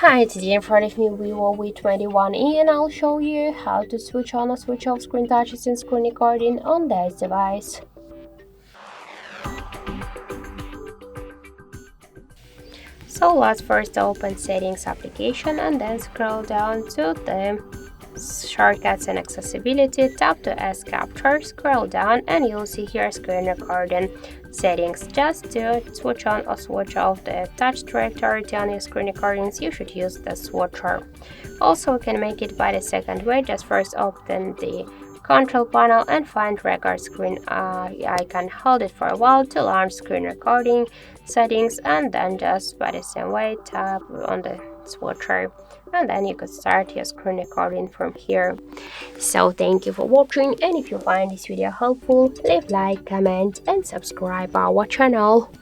Hi, today in front of me Vivo V21e and I'll show you how to switch on or switch off screen touches and screen recording on this device. So let's first open Settings application and then scroll down to the Shortcuts and Accessibility, tap to S Capture, scroll down and you'll see here screen recording settings. Just to switch on or switch off the touch directory on your screen recordings, you should use the switcher. Also, you can make it by the second way. Just first open the control panel and find record screen icon. Hold it for a while to launch screen recording settings, and then just by the same way tap on the switcher and then you could start your screen recording from here. So thank you for watching, and if you find this video helpful, leave like, comment and subscribe our channel.